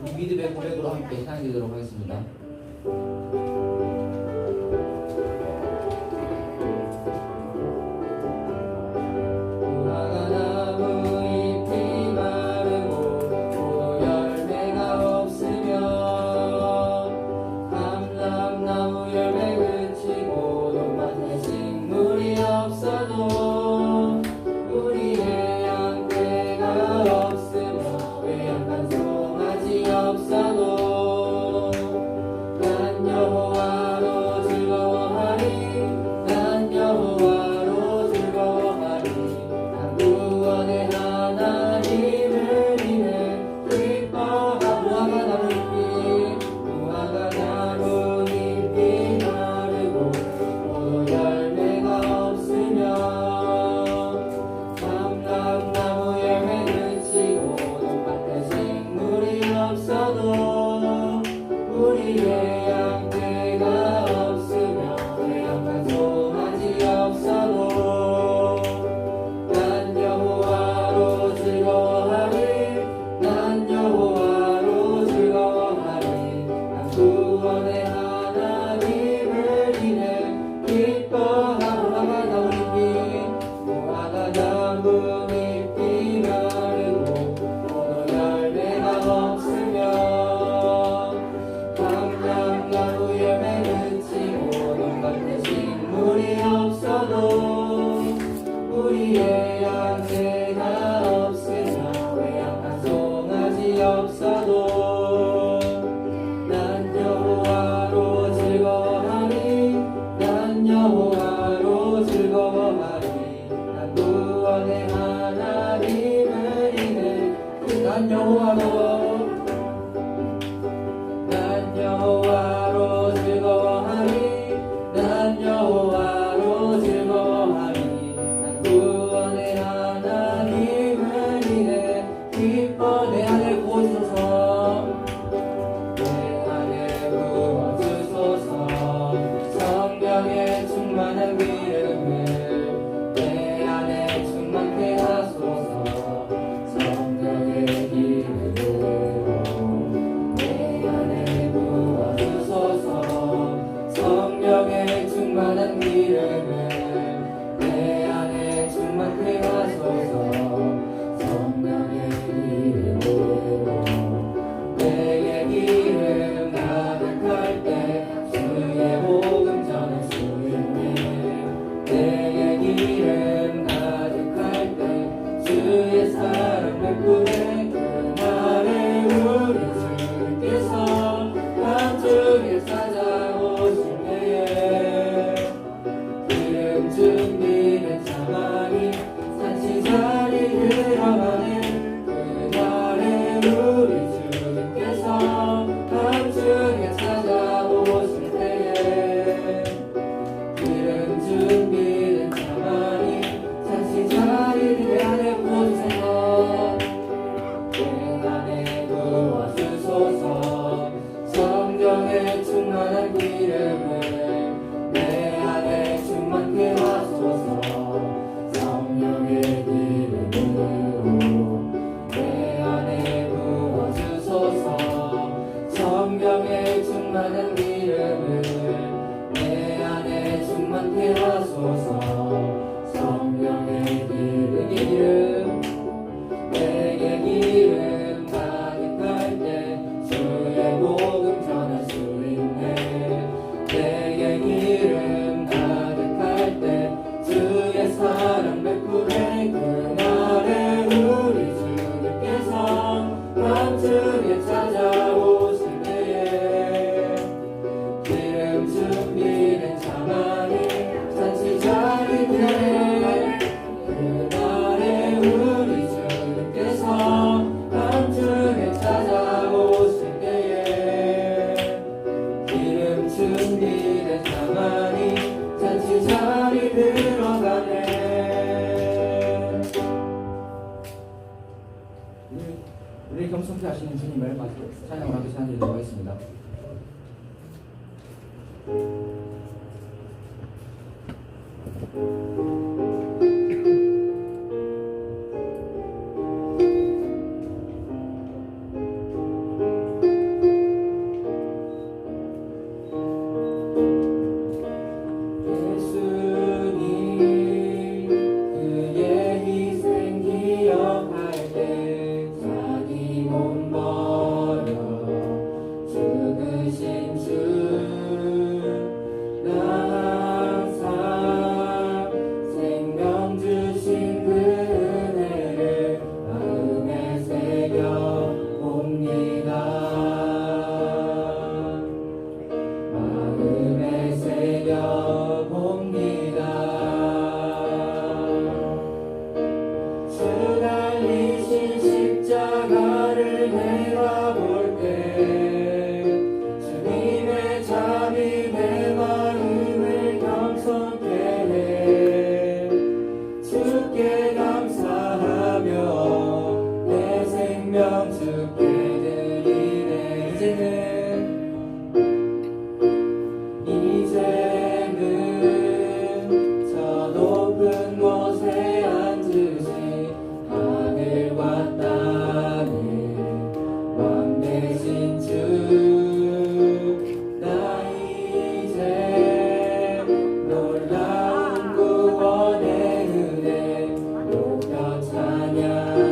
우리 미드백 고백으로 함께 찬양드리도록 하겠습니다. 우리 겸손케하시는 주님을 찬양을 하게 찬양드리도록 하겠습니다. 생명 주께 드리네. 이제는 저 높은 곳에 앉으신 하늘과 땅의 왕 되신 주, 나 이제 놀라운 구원의 은혜 높여 찬양하리라.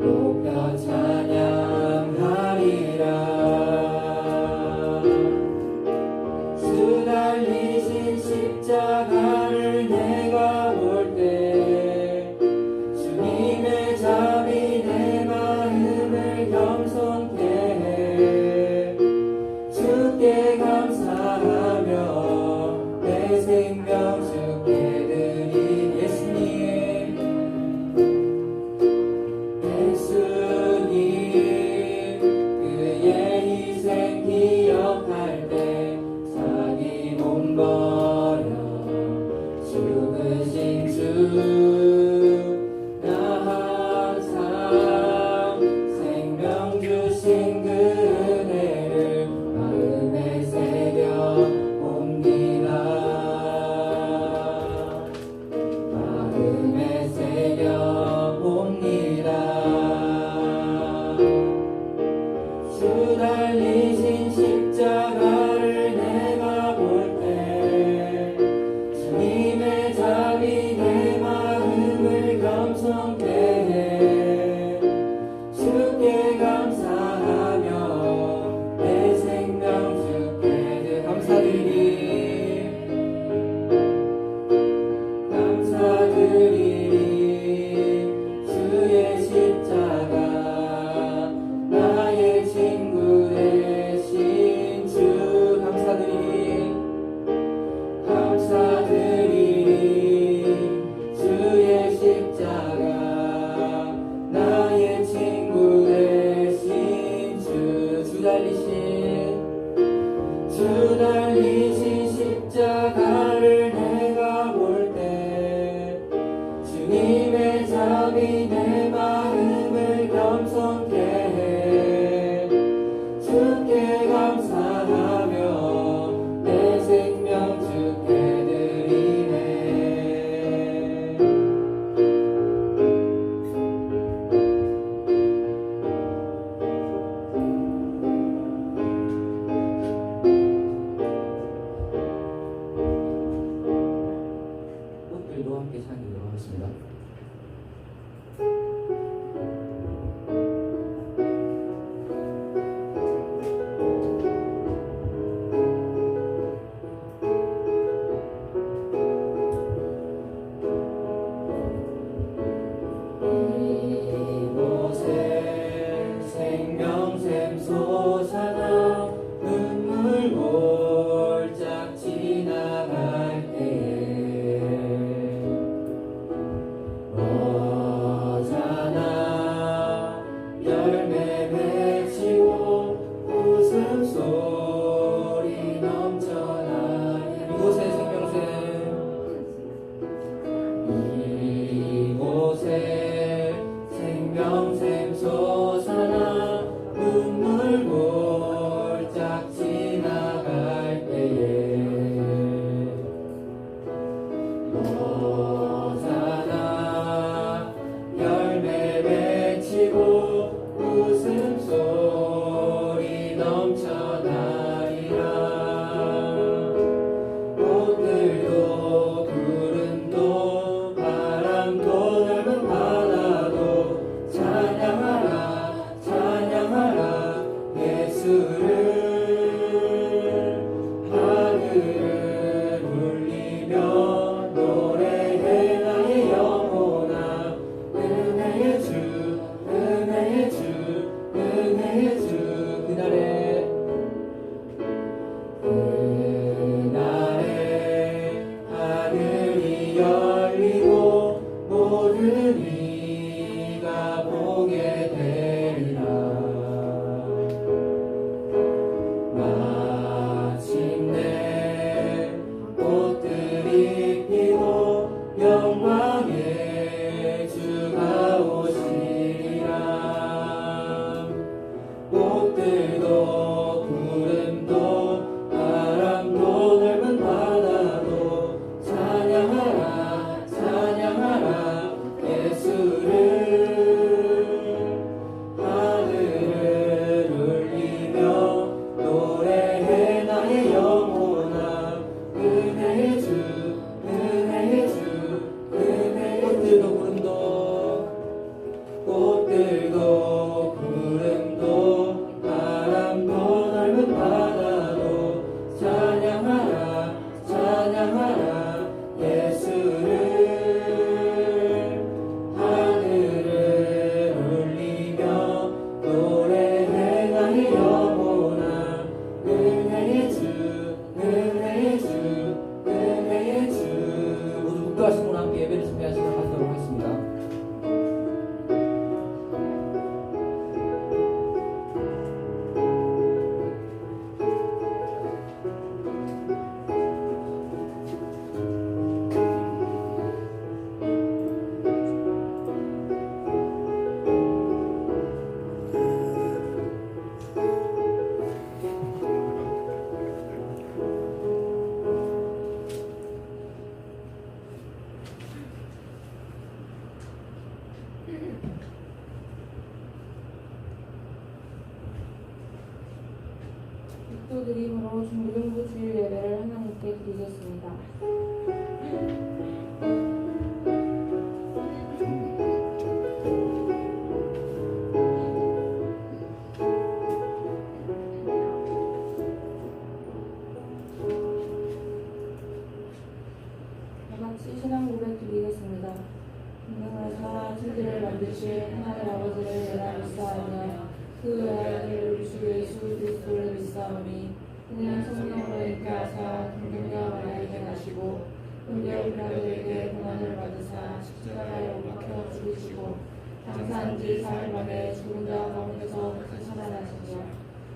높여 찬양하리라. 주 달리신 십자가를 내가 볼 때 주님의 잠이 내 마음을 겸손케 해. 주께 감사하며 내 생명 주께 드린 예수님. 그의 희생 기억할 때 자기 몸 버려 죽으신 주, 나 항상 생명 주신 그 은혜를 마음에 새겨 옵니다. 마음에 새겨 옵니다. 주 달리신 십자가를 내가 볼 때 주님의 잠이 내 마음을 겸손케 해. 주께 감사하며 내 생명 주께 감사드리니 주의 십자가 나의 친구 되신 주, 감사드리니 주의 십자가 나의 친구 되신 주, 주 달리신 십자가를 내가 볼 때 주님의 잠이 내 마음을 겸손케 해. 주께 감사하며 내 생명 주께 드리네. 꽃들도 함께 찬양하겠습니다. 기도드림으로 중등부 주일 예배를 하나님께 드리겠습니다. 다같이 신앙 고백 드리겠습니다. 공명하사 천지를 만드신 하나님 아버지를 내가 믿사오며 그 외아들 우리 주 예수 그리스도를 믿사오니 그는 성령으로 잉태하사 동정녀 마리아에게 나시고 본디오 빌라도에게 고난을 받으사 십자가에 못 박혀 죽으시고 장사한 지 사흘 만에 죽은 자 가운데서 다시 살아나시며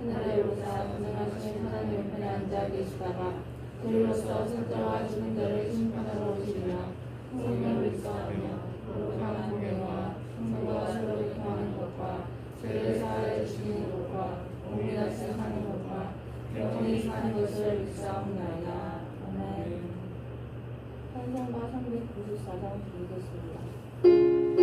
하늘에 오르사 전능하신 하나님 옆에 앉아 계시다가 그리로서 생자와 죽은 자를 심판하러 오시리며 성령을 믿사오며 거룩한 공예와 성령과 서로 통하는 것과 죄를 사하여 주시는 것과 공민하신 사는 것과 영원히 사는 것을 믿사옵나이다. 아멘. 찬송가 394장 드리겠습니다.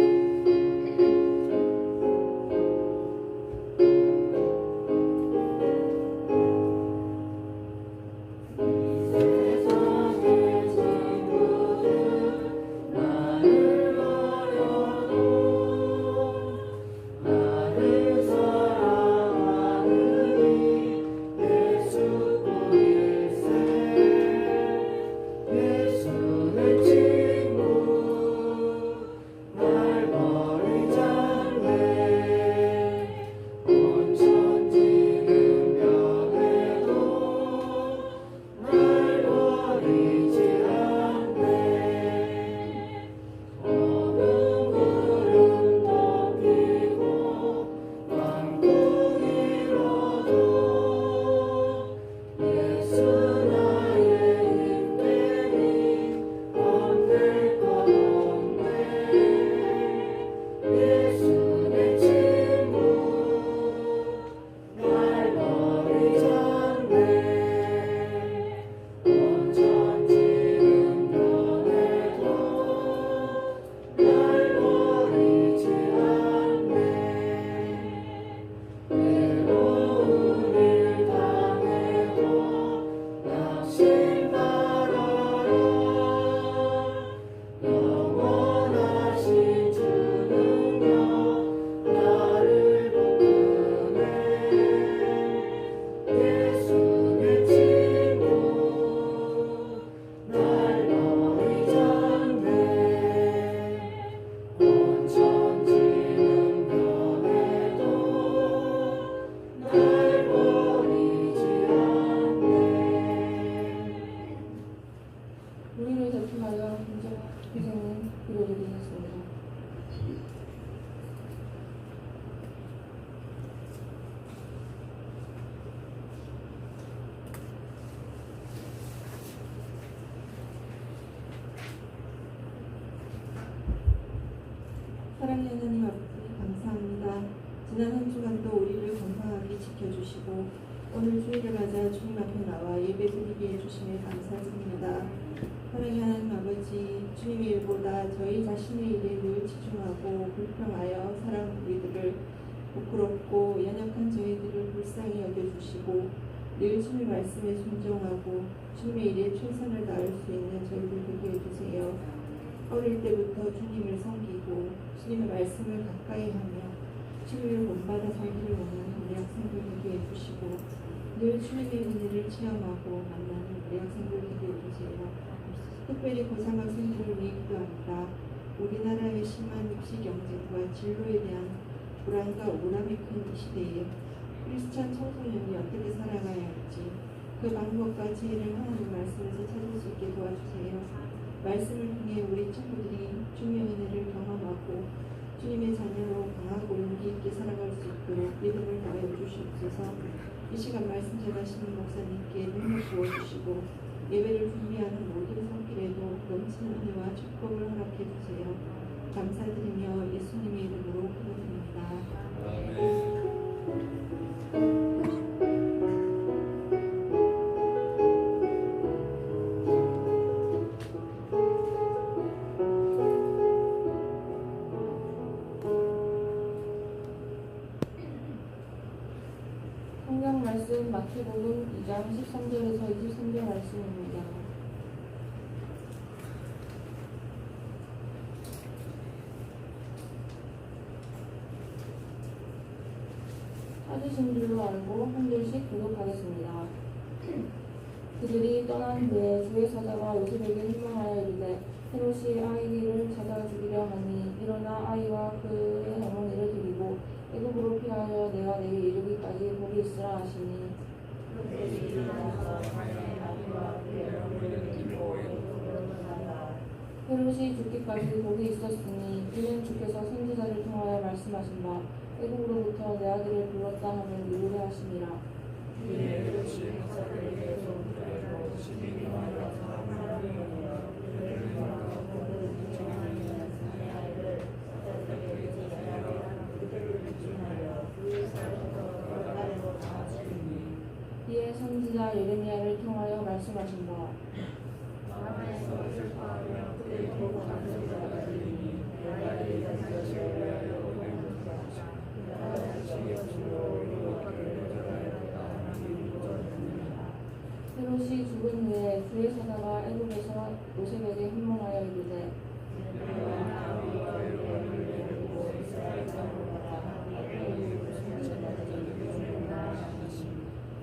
우리를 대표하여 희생을 드려드리겠습니다. 사랑하는 하나님 아버지 감사합니다. 지난 한 주간도 우리를 건강하게 지켜주시고 오늘 주일을 맞아 주님 앞에 나와 예배드리게 해주심에 감사드립니다. 사랑하는 하나님 아버지, 주님의 일보다 저희 자신의 일에 늘 치중하고 불평하여 사랑 우리들을 부끄럽고 연약한 저희들을 불쌍히 여겨주시고 늘 주님의 말씀에 순종하고 주님의 일에 최선을 다할 수 있는 저희들 되게 해주세요. 어릴 때부터 주님을 섬기고 주님의 말씀을 가까이 하며 주님을 본받아 살기를 원하는 우리 학생들 되게 해주시고 늘 주님의 은혜를 체험하고 만나는 우리 학생들 되게 해주세요. 특별히 고3 학생들을 위해 기도합니다. 우리나라의 심한 입시 경쟁과 진로에 대한 불안과 우울함이 큰 이 시대에 크리스찬 청소년이 어떻게 살아가야 할지 그 방법과 지혜를 하나님 말씀에서 찾을 수 있게 도와주세요. 말씀을 통해 우리 친구들이 주님의 은혜를 경험하고 주님의 자녀로 강하고 용기 있게 살아갈 수 있도록 믿음을 더해 주시옵소서. 이 시간 말씀 전하시는 목사님께 능력 부어주시고 예배를 준비하는 모든 손길에도 넘치는 은혜와 축복을 허락해 주세요. 감사드리며 예수님의 이름으로 기도드립니다. 마태복음 2장 13절에서 23절 말씀입니다. 찾으신 줄로 알고 한 줄씩 교독하겠습니다. 그들이 떠난 후에 주의 사자가 요셉에게 희망하여 이르되 헤롯이 아이를 찾아 죽이려 하니 일어나 아이와 그의 어머니를 데리고 애굽으로 피하여 내가 내게 이르기까지 거기 있으라 하시니 헤롯이 죽기까지 거기 있었으니 이는 주께서 선지자를 통하여 말씀하신 바 애굽으로부터 내 아들을 불렀다 하는 이유를 하심이라. 이에 선지자 예레미야를 통하여 말씀하신 바 헤롯이 죽은 후에 주의 사자가 애굽에서 요셉에게 현몽하여 이르되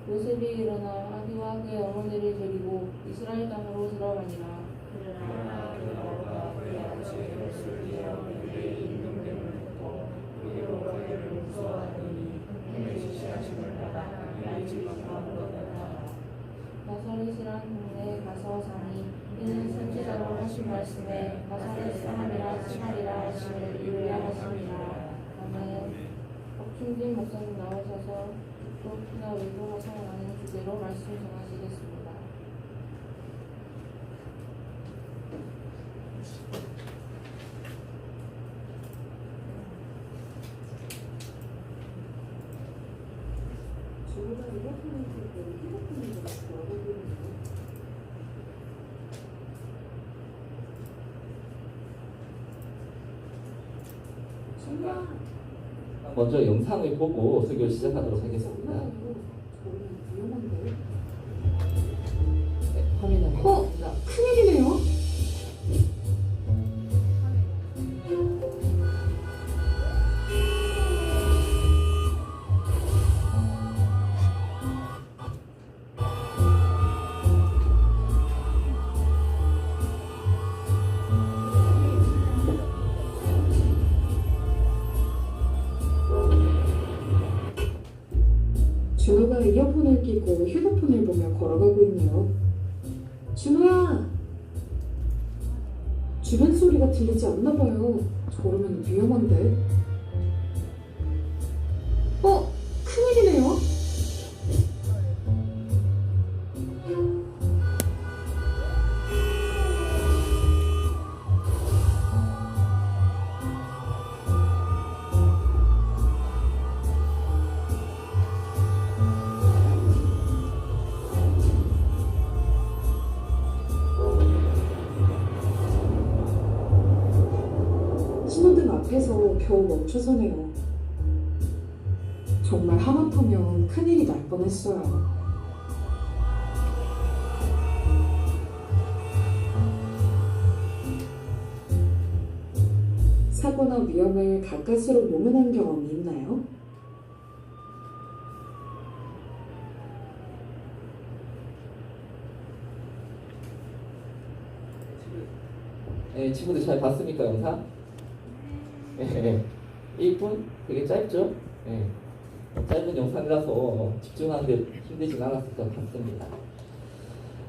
요셉이 일어나 아기와 그의 어머니를 데리고 이스라엘 땅으로 들어가니라. 나사렛이란 동네에 가서 사니 이는 선지자로 하신 말씀에 나사렛 사람이라 칭하리라 하심을 이루려 하심이라. 아멘. 박충진 목사님 나오셔서 죽도피나 외도가 사용하는 주제로 말씀 전하시겠습니다. 주보다 이렇게는 휴대폰이 먼저 영상을 보고 설교를 시작하도록 하겠습니다. 네, 화면을 큰일이네요. 준호가 이어폰을 끼고 휴대폰을 보며 걸어가고 있네요. 준호야! 주변 소리가 들리지 않나 봐요. 저러면 위험한데. 큰일이네요. 신호등 앞에서 겨우 멈춰서네요. 정말 하마터면 큰일이 날 뻔했어요. 사고나 위험을 가까스로 모면한 경험이 있나요? 네, 친구들 잘 봤습니까, 영상? 네, 1분? 되게 짧죠? 네, 짧은 영상이라서 집중하는데 힘들진 않았을 것 같습니다.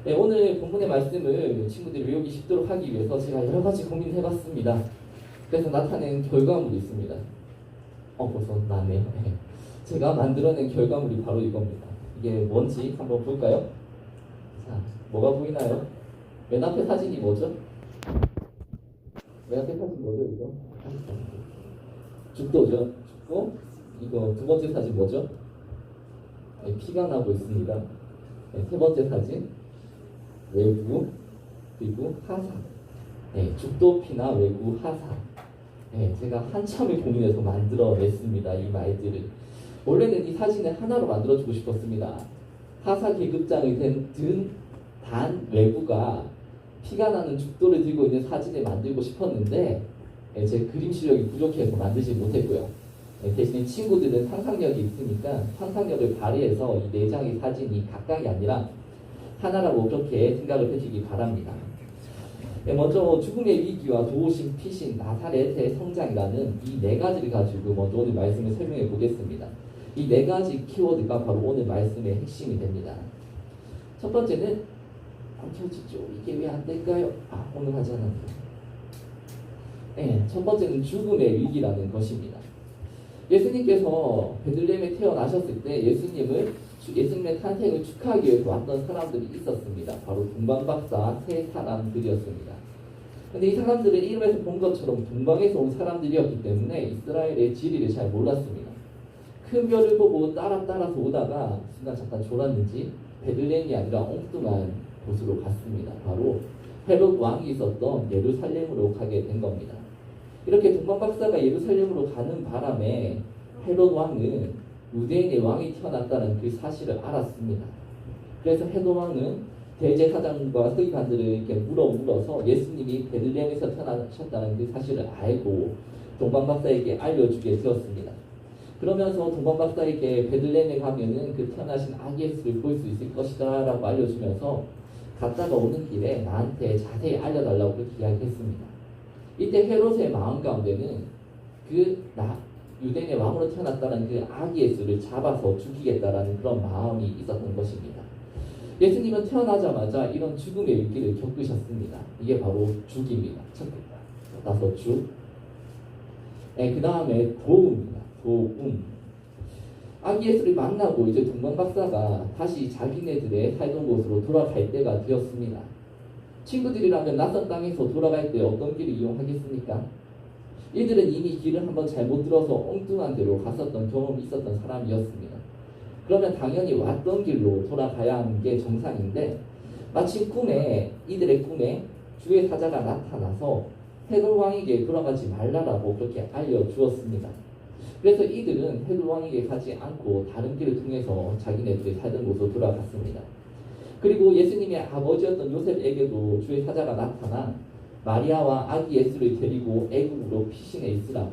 네, 오늘 본문의 말씀을 친구들이 외우기 쉽도록 하기 위해서 제가 여러 가지 고민을 해봤습니다. 그래서 나타낸 결과물이 있습니다. 벌써 나네요. 네. 제가 만들어낸 결과물이 바로 이겁니다. 이게 뭔지 한번 볼까요? 자, 뭐가 보이나요? 맨 앞에 사진이 뭐죠? 맨 앞에 사진 뭐죠, 이거? 죽도죠. 죽고, 이거 두 번째 사진 뭐죠? 네, 피가 나고 있습니다. 네, 세 번째 사진, 외구, 그리고 하사. 네, 죽도, 피나 외구, 하사. 네, 제가 한참을 고민해서 만들어냈습니다. 이 말들을. 원래는 이 사진을 하나로 만들어주고 싶었습니다. 하사 계급장이 든 단 외부가 피가 나는 죽도를 들고 있는 사진을 만들고 싶었는데 제 그림 실력이 부족해서 만들지 못했고요. 대신에 친구들은 상상력이 있으니까 상상력을 발휘해서 이 네 장의 사진이 각각이 아니라 하나라고 그렇게 생각을 해주기 바랍니다. 먼저 죽음의 위기와 도우심, 피신, 나사렛의 성장이라는 이 네 가지를 가지고 먼저 오늘 말씀을 설명해 보겠습니다. 이 네 가지 키워드가 바로 오늘 말씀의 핵심이 됩니다. 첫 번째는 안 켜지죠. 이게 왜 안 될까요? 오늘 하지 않았어요. 첫 번째는 죽음의 위기라는 것입니다. 예수님께서 베들레헴에 태어나셨을 때 예수님의 탄생을 축하하기 위해서 왔던 사람들이 있었습니다. 바로 동방박사 세 사람들이었습니다. 근데 이 사람들은 이름에서 본 것처럼 동방에서 온 사람들이었기 때문에 이스라엘의 지리를 잘 몰랐습니다. 큰 별을 보고 따라서 오다가 순간 잠깐 졸았는지 베들레헴이 아니라 엉뚱한 곳으로 갔습니다. 바로 헤롯 왕이 있었던 예루살렘으로 가게 된 겁니다. 이렇게 동방박사가 예루살렘으로 가는 바람에 헤롯 왕은 유대인의 왕이 태어났다는 그 사실을 알았습니다. 그래서 헤롯 왕은 대제사장과 서기관들을 이렇게 물어서 예수님이 베들레헴에서 태어나셨다는 그 사실을 알고 동방박사에게 알려주게 되었습니다. 그러면서 동방박사에게 베들레헴에 가면은 그 태어나신 아기 예수를 볼 수 있을 것이다 라고 알려주면서 갔다가 오는 길에 나한테 자세히 알려달라고 그렇게 이야기했습니다. 이때 헤롯의 마음 가운데는 유대인의 왕으로 태어났다는 그 아기 예수를 잡아서 죽이겠다라는 그런 마음이 있었던 것입니다. 예수님은 태어나자마자 이런 죽음의 위기를 겪으셨습니다. 이게 바로 죽입니다. 첫 글자 따서 죽. 그 다음에 도움입니다. 도움. 아기 예수를 만나고 이제 동방박사가 다시 자기네들의 살던 곳으로 돌아갈 때가 되었습니다. 친구들이라면 낯선 땅에서 돌아갈 때 어떤 길을 이용하겠습니까? 이들은 이미 길을 한번 잘못 들어서 엉뚱한 데로 갔었던 경험이 있었던 사람이었습니다. 그러면 당연히 왔던 길로 돌아가야 하는 게 정상인데 마침 이들의 꿈에 주의 사자가 나타나서 헤롯 왕에게 돌아가지 말라라고 그렇게 알려주었습니다. 그래서 이들은 헤롯 왕에게 가지 않고 다른 길을 통해서 자기네들이 살던 곳으로 돌아갔습니다. 그리고 예수님의 아버지였던 요셉에게도 주의 사자가 나타나 마리아와 아기 예수를 데리고 애국으로 피신해 있으라고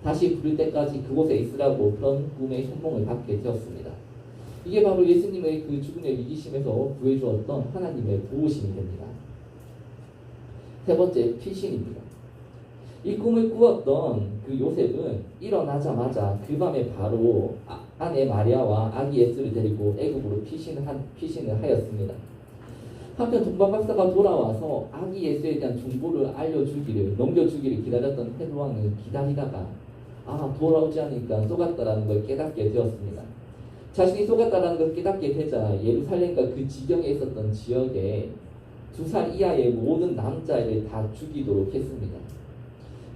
다시 부를 때까지 그곳에 있으라고 그런 꿈의 현몽을 받게 되었습니다. 이게 바로 예수님의 그 죽음의 위기심에서 구해주었던 하나님의 보호심이 됩니다. 세 번째, 피신입니다. 이 꿈을 꾸었던 그 요셉은 일어나자마자 그 밤에 바로 아내 마리아와 아기 예수를 데리고 애국으로 피신을 하였습니다. 한편 동방박사가 돌아와서 아기 예수에 대한 정보를 넘겨주기를 기다렸던 헤롯 왕은 기다리다가 돌아오지 않으니까 속았다라는 걸 깨닫게 되었습니다. 자신이 속았다라는 걸 깨닫게 되자 예루살렘과 그 지경에 있었던 지역에 2살 이하의 모든 남자애를 다 죽이도록 했습니다.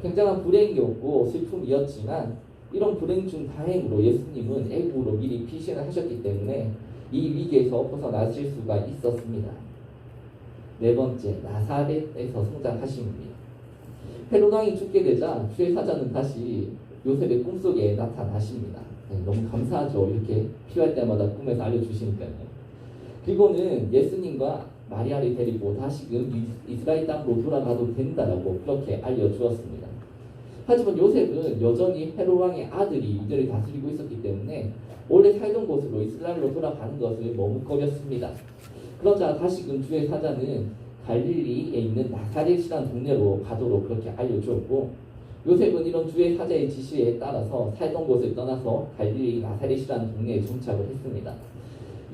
굉장한 불행이었고 슬픔이었지만 이런 불행 중 다행으로 예수님은 애국으로 미리 피신을 하셨기 때문에 이 위기에서 벗어나실 수가 있었습니다. 네 번째, 나사렛에서 성장하심입니다. 헤롯 왕이 죽게 되자 주의 사자는 다시 요셉의 꿈속에 나타나십니다. 너무 감사하죠. 이렇게 필요할 때마다 꿈에서 알려주시니까요. 그리고는 예수님과 마리아를 데리고 다시금 이스라엘 땅으로 돌아가도 된다라고 그렇게 알려주었습니다. 하지만 요셉은 여전히 헤롯 왕의 아들이 유대를 다스리고 있었기 때문에 원래 살던 곳으로 이스라엘로 돌아가는 것을 머뭇거렸습니다. 그러자 다시금 주의 사자는 갈릴리에 있는 나사렛이라는 동네로 가도록 그렇게 알려주었고 요셉은 이런 주의 사자의 지시에 따라서 살던 곳을 떠나서 갈릴리 나사렛이라는 동네에 정착을 했습니다.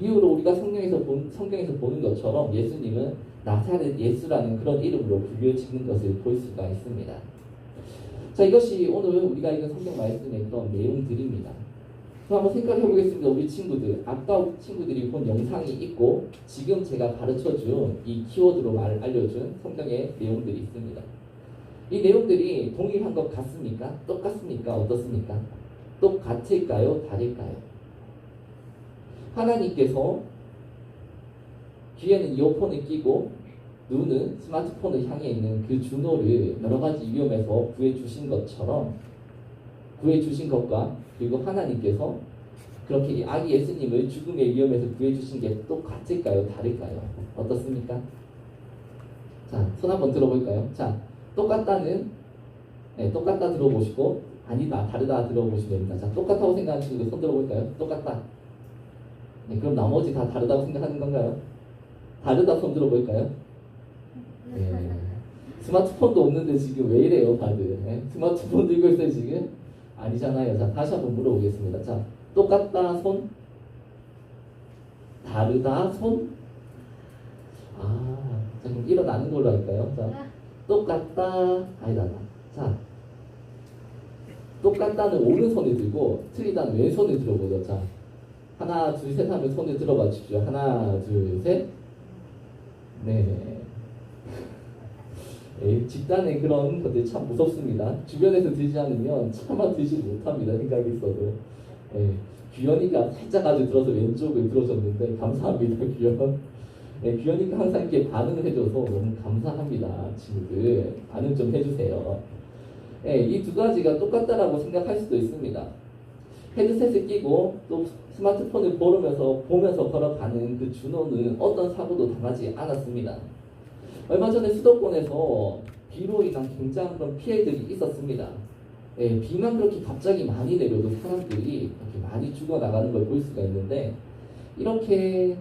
이후로 우리가 성경에서 보는 것처럼 예수님은 나사렛 예수라는 그런 이름으로 불려지는 것을 볼 수가 있습니다. 자, 이것이 오늘 우리가 읽은 성경 말씀의 그런 내용들입니다. 그럼 한번 생각해 보겠습니다. 우리 친구들, 아까 친구들이 본 영상이 있고 지금 제가 가르쳐준 이 키워드로 알려준 성경의 내용들이 있습니다. 이 내용들이 동일한 것 같습니까? 똑같습니까? 어떻습니까? 똑같을까요? 다를까요? 하나님께서 귀에는 이어폰을 끼고 눈은 스마트폰을 향해 있는 그 준호를 여러 가지 위험에서 구해주신 것처럼 구해주신 것과 그리고 하나님께서 그렇게 이 아기 예수님을 죽음의 위험에서 구해주신 게 똑같을까요? 다를까요? 어떻습니까? 자, 손 한번 들어볼까요? 자, 똑같다는 똑같다 들어보시고 아니다, 다르다 들어보시면 됩니다. 자, 똑같다고 생각하는 친구들 손 들어볼까요? 똑같다. 네, 그럼 나머지 다 다르다고 생각하는 건가요? 다르다 손 들어볼까요? 네. 스마트폰도 없는데 지금 왜 이래요, 다들? 네? 스마트폰 들고 있어요, 지금? 아니잖아요. 자, 다시 한번 물어보겠습니다. 자, 똑같다 손? 다르다 손? 아, 자, 그럼 일어나는 걸로 할까요? 자, 똑같다, 아니다. 자, 똑같다는 오른손에 들고 틀리다는 왼손에 들어보죠. 자, 하나, 둘, 셋 하면 손을 들어봐 주십시오. 하나, 둘, 셋. 네. 집단의 그런 것들 참 무섭습니다. 주변에서 들지 않으면 차마 들지 못합니다. 생각이 있어도. 규현이가 살짝 아주 들어서 왼쪽을 들어줬는데 감사합니다. 규현. 규현이가 항상 이렇게 반응을 해줘서 너무 감사합니다. 친구들. 반응 좀 해주세요. 이 두 가지가 똑같다라고 생각할 수도 있습니다. 헤드셋을 끼고 또 스마트폰을 보면서 걸어가는 그 준호는 어떤 사고도 당하지 않았습니다. 얼마 전에 수도권에서 비로 인한 굉장한 그런 피해들이 있었습니다. 비만 그렇게 갑자기 많이 내려도 사람들이 이렇게 많이 죽어나가는 걸 볼 수가 있는데 이렇게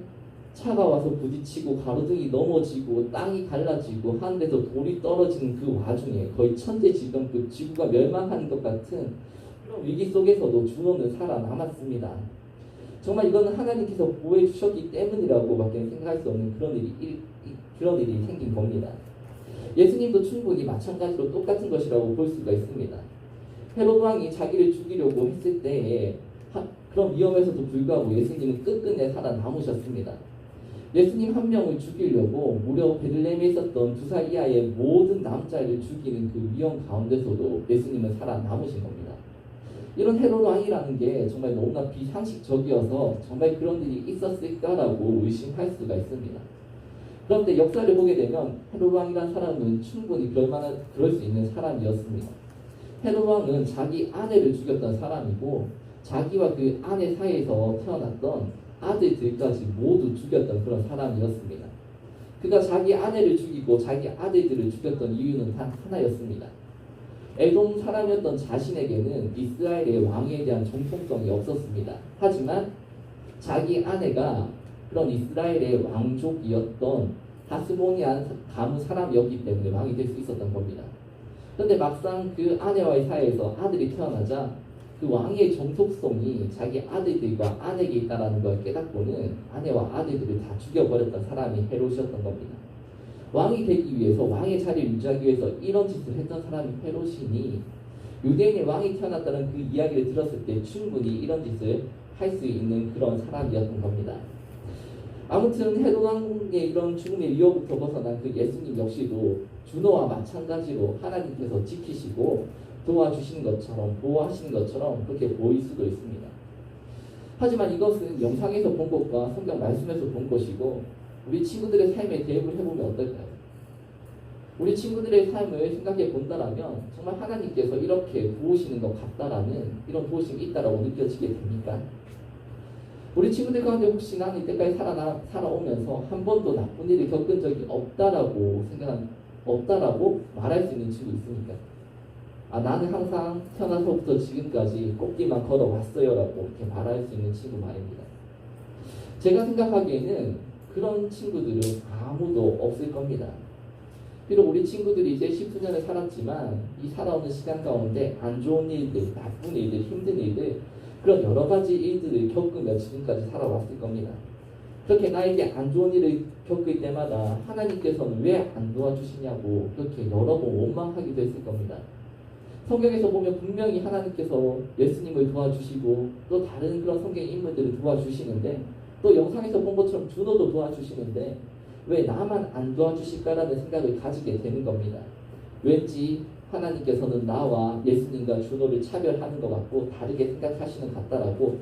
차가 와서 부딪히고 가로등이 넘어지고 땅이 갈라지고 하늘에서 돌이 떨어지는 그 와중에 거의 천재지변급 지구가 멸망하는 것 같은 그런 위기 속에서도 준호는 살아남았습니다. 정말 이거는 하나님께서 보호해 주셨기 때문이라고밖에 생각할 수 없는 그런 일이 생긴 겁니다. 예수님도 충분히 마찬가지로 똑같은 것이라고 볼 수가 있습니다. 헤로드 왕이 자기를 죽이려고 했을 때에 그런 위험에서도 불구하고 예수님은 끝끝내 살아남으셨습니다. 예수님 한 명을 죽이려고 무려 베들레헴에 있었던 2살 이하의 모든 남자를 죽이는 그 위험 가운데서도 예수님은 살아남으신 겁니다. 이런 헤로드 왕이라는 게 정말 너무나 비상식적이어서 정말 그런 일이 있었을까라고 의심할 수가 있습니다. 그런데 역사를 보게 되면 헤로드 왕이라는 사람은 충분히 그럴 수 있는 사람이었습니다. 헤로드 왕은 자기 아내를 죽였던 사람이고 자기와 그 아내 사이에서 태어났던 아들들까지 모두 죽였던 그런 사람이었습니다. 그가 자기 아내를 죽이고 자기 아들들을 죽였던 이유는 단 하나였습니다. 에돔 사람이었던 자신에게는 이스라엘의 왕에 대한 정통성이 없었습니다. 하지만 자기 아내가 그런 이스라엘의 왕족이었던 하스모니안 가문 사람이었기 때문에 왕이 될 수 있었던 겁니다. 그런데 막상 그 아내와의 사이에서 아들이 태어나자 그 왕의 정통성이 자기 아들들과 아내에게 있다는 걸 깨닫고는 아내와 아들들을 다 죽여버렸던 사람이 헤롯이었던 겁니다. 왕이 되기 위해서 왕의 자리를 유지하기 위해서 이런 짓을 했던 사람이 헤롯이니 유대인의 왕이 태어났다는 그 이야기를 들었을 때 충분히 이런 짓을 할 수 있는 그런 사람이었던 겁니다. 아무튼 헤롯 왕의 이런 죽음의 위협부터 벗어난 그 예수님 역시도 준호와 마찬가지로 하나님께서 지키시고 도와주시는 것처럼 보호하시는 것처럼 그렇게 보일 수도 있습니다. 하지만 이것은 영상에서 본 것과 성경 말씀에서 본 것이고 우리 친구들의 삶에 대입을 해보면 어떨까요? 우리 친구들의 삶을 생각해 본다라면 정말 하나님께서 이렇게 도우시는 것 같다라는 이런 도우심이 있다라고 느껴지게 됩니까? 우리 친구들 가운데 혹시 나는 이때까지 살아오면서 한 번도 나쁜 일을 겪은 적이 없다라고 말할 수 있는 친구 있습니까? 나는 항상 태어나서부터 지금까지 꽃길만 걸어왔어요라고 이렇게 말할 수 있는 친구 말입니다. 제가 생각하기에는 그런 친구들은 아무도 없을 겁니다. 비록 우리 친구들이 이제 10수년을 살았지만 이 살아오는 시간 가운데 안 좋은 일들, 나쁜 일들, 힘든 일들 그런 여러 가지 일들을 겪으며 지금까지 살아왔을 겁니다. 그렇게 나에게 안 좋은 일을 겪을 때마다 하나님께서는 왜 안 도와주시냐고 그렇게 여러 번 원망하기도 했을 겁니다. 성경에서 보면 분명히 하나님께서 예수님을 도와주시고 또 다른 그런 성경 인물들을 도와주시는데 또 영상에서 본 것처럼 준호도 도와주시는데 왜 나만 안 도와주실까라는 생각을 가지게 되는 겁니다. 왠지 하나님께서는 나와 예수님과 준호를 차별하는 것 같고 다르게 생각하시는 것 같다라고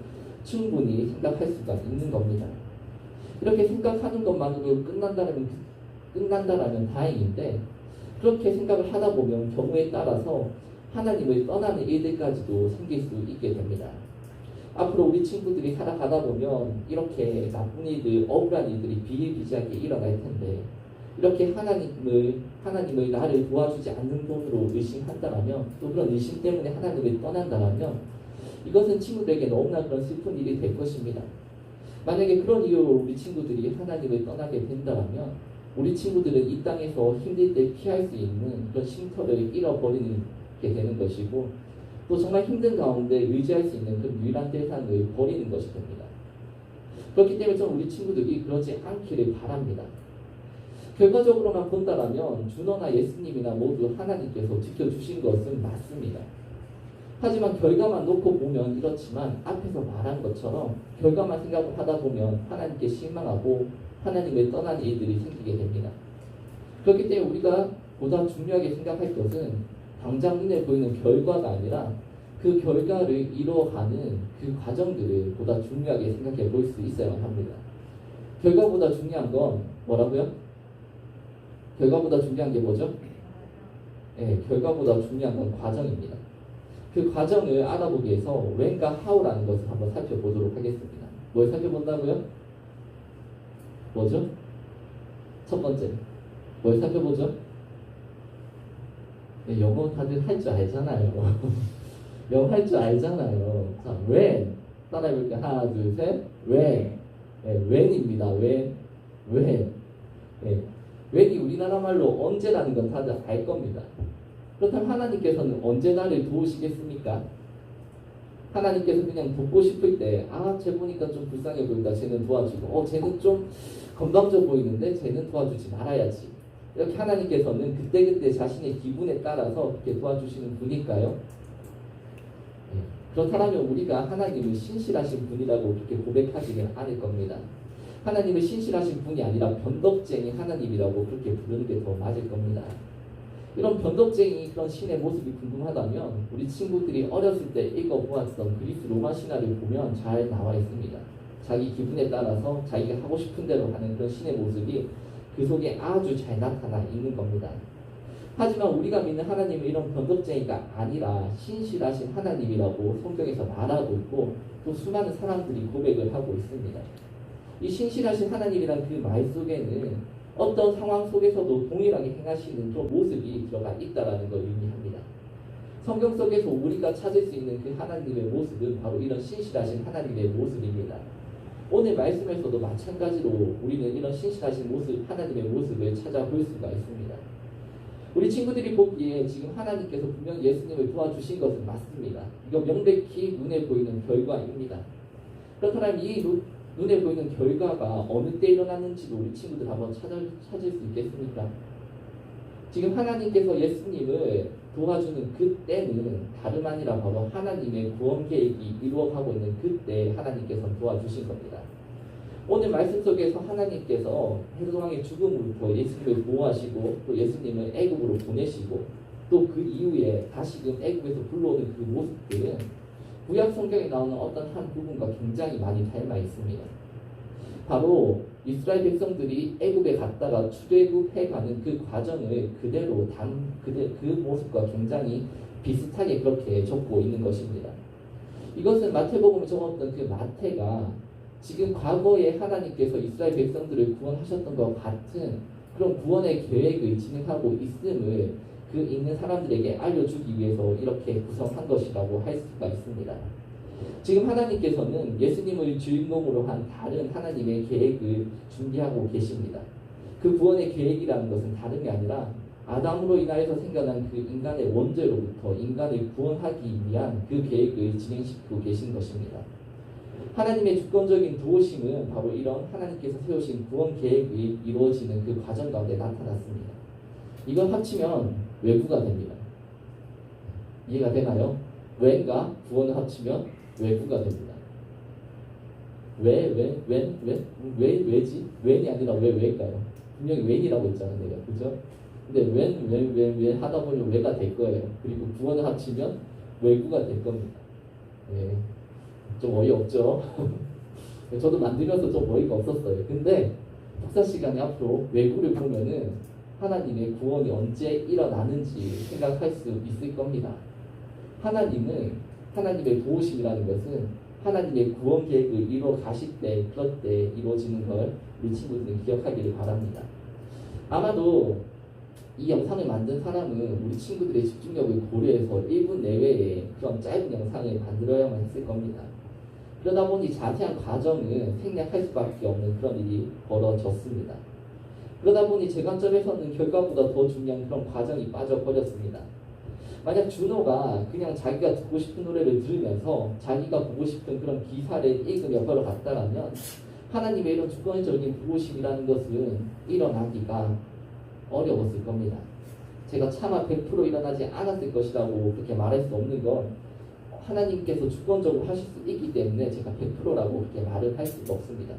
충분히 생각할 수가 있는 겁니다. 이렇게 생각하는 것만으로 끝난다라면 다행인데 그렇게 생각을 하다 보면 경우에 따라서 하나님을 떠나는 일들까지도 생길 수 있게 됩니다. 앞으로 우리 친구들이 살아가다 보면 이렇게 나쁜 일들, 억울한 일들이 비일비재하게 일어날 텐데 이렇게 하나님의 나를 도와주지 않는 돈으로 의심한다면 또 그런 의심 때문에 하나님을 떠난다면 이것은 친구들에게 너무나 그런 슬픈 일이 될 것입니다. 만약에 그런 이유로 우리 친구들이 하나님을 떠나게 된다면 우리 친구들은 이 땅에서 힘들 때 피할 수 있는 그런 쉼터를 잃어버리게 되는 것이고 또 정말 힘든 가운데 의지할 수 있는 그 유일한 대상을 버리는 것이 됩니다. 그렇기 때문에 저는 우리 친구들이 그러지 않기를 바랍니다. 결과적으로만 본다면 준호나 예수님이나 모두 하나님께서 지켜주신 것은 맞습니다. 하지만 결과만 놓고 보면 이렇지만 앞에서 말한 것처럼 결과만 생각을 하다 보면 하나님께 실망하고 하나님을 떠난 일들이 생기게 됩니다. 그렇기 때문에 우리가 보다 중요하게 생각할 것은 당장 눈에 보이는 결과가 아니라 그 결과를 이루어가는 그 과정들을 보다 중요하게 생각해 볼 수 있어야 합니다. 결과보다 중요한 건 뭐라고요? 결과보다 중요한 게 뭐죠? 네, 결과보다 중요한 건 과정입니다. 그 과정을 알아보기 위해서 when과 how라는 것을 한번 살펴보도록 하겠습니다. 뭘 살펴본다고요? 뭐죠? 첫 번째, 뭘 살펴보죠? 네, 영어 다들 할 줄 알잖아요. 영어 할 줄 알잖아요. 자, when 따라해볼게요. 하나, 둘, 셋. when. 네, when입니다. when. 네, when이 우리나라 말로 언제라는 건 다들 알 겁니다. 그렇다면 하나님께서는 언제 나를 도우시겠습니까? 하나님께서 그냥 돕고 싶을 때, 쟤 보니까 좀 불쌍해 보인다. 쟤는 도와주고, 쟤는 좀 건방져 보이는데 쟤는 도와주지 말아야지. 이렇게 하나님께서는 그때그때 자신의 기분에 따라서 그렇게 도와주시는 분일까요? 그렇다면 우리가 하나님을 신실하신 분이라고 그렇게 고백하지는 않을 겁니다. 하나님을 신실하신 분이 아니라 변덕쟁이 하나님이라고 그렇게 부르는 게 더 맞을 겁니다. 이런 변덕쟁이 그런 신의 모습이 궁금하다면 우리 친구들이 어렸을 때 읽어보았던 그리스 로마 신화를 보면 잘 나와 있습니다. 자기 기분에 따라서 자기가 하고 싶은 대로 하는 그런 신의 모습이 그 속에 아주 잘 나타나 있는 겁니다. 하지만 우리가 믿는 하나님은 이런 변덕쟁이가 아니라 신실하신 하나님이라고 성경에서 말하고 있고 또 수많은 사람들이 고백을 하고 있습니다. 이 신실하신 하나님이란 그 말 속에는 어떤 상황 속에서도 동일하게 행하시는 그런 모습이 들어가 있다는 걸 의미합니다. 성경 속에서 우리가 찾을 수 있는 그 하나님의 모습은 바로 이런 신실하신 하나님의 모습입니다. 오늘 말씀에서도 마찬가지로 우리는 이런 신실하신 모습, 하나님의 모습을 찾아볼 수가 있습니다. 우리 친구들이 보기에 지금 하나님께서 분명 예수님을 도와주신 것은 맞습니다. 이건 명백히 눈에 보이는 결과입니다. 그렇다면 이 눈에 보이는 결과가 어느 때 일어났는지도 우리 친구들 한번 찾을 수 있겠습니까? 지금 하나님께서 예수님을 도와주는 그때는 다름 아니라 바로 하나님의 구원 계획이 이루어가고 있는 그때 하나님께서 도와주신 겁니다. 오늘 말씀 속에서 하나님께서 헤롯 왕의 죽음으로부터 예수님을 보호하시고 또 예수님을 애굽으로 보내시고 또 그 이후에 다시금 애굽에서 불러오는 그 모습들은 구약 성경에 나오는 어떤 한 부분과 굉장히 많이 닮아 있습니다. 바로 이스라엘 백성들이 애굽에 갔다가 출애굽해가는 그 과정을 그대로 그 모습과 굉장히 비슷하게 그렇게 적고 있는 것입니다. 이것은 마태복음에 적었던 그 마태가 지금 과거에 하나님께서 이스라엘 백성들을 구원하셨던 것 같은 그런 구원의 계획을 진행하고 있음을 그 있는 사람들에게 알려주기 위해서 이렇게 구성한 것이라고 할 수가 있습니다. 지금 하나님께서는 예수님을 주인공으로 한 다른 하나님의 계획을 준비하고 계십니다. 그 구원의 계획이라는 것은 다름이 아니라 아담으로 인하여서 생겨난 그 인간의 원죄로부터 인간을 구원하기 위한 그 계획을 진행시키고 계신 것입니다. 하나님의 주권적인 도우심은 바로 이런 하나님께서 세우신 구원 계획이 이루어지는 그 과정 가운데 나타났습니다. 이걸 합치면 외구가 됩니다. 이해가 되나요? when과 구원을 합치면 외구가 됩니다. 왜지? when이 아니라 왜일까요? 분명히 when이라고 했잖아요, 내가. 그죠? 근데 when 하다 보면 왜가 될 거예요. 그리고 구원을 합치면 외구가 될 겁니다. 네. 좀 어이없죠? 저도 만들면서 좀 어이가 없었어요. 근데 독서 시간에 앞으로 외구를 보면은 하나님의 구원이 언제 일어나는지 생각할 수 있을 겁니다. 하나님의 도우심이라는 것은 하나님의 구원 계획을 이루어 가실 때, 그럴 때 이루어지는 걸 우리 친구들은 기억하기를 바랍니다. 아마도 이 영상을 만든 사람은 우리 친구들의 집중력을 고려해서 1분 내외에 그런 짧은 영상을 만들어야만 했을 겁니다. 그러다 보니 자세한 과정은 생략할 수밖에 없는 그런 일이 벌어졌습니다. 그러다 보니 제 관점에서는 결과보다 더 중요한 그런 과정이 빠져버렸습니다. 만약 준호가 그냥 자기가 듣고 싶은 노래를 들으면서 자기가 보고 싶은 그런 기사를 읽으며 걸어갔다라면 하나님의 이런 주권적인 부르심이라는 것은 일어나기가 어려웠을 겁니다. 제가 차마 100% 일어나지 않았을 것이라고 그렇게 말할 수 없는 건 하나님께서 주권적으로 하실 수 있기 때문에 제가 100%라고 그렇게 말을 할 수가 없습니다.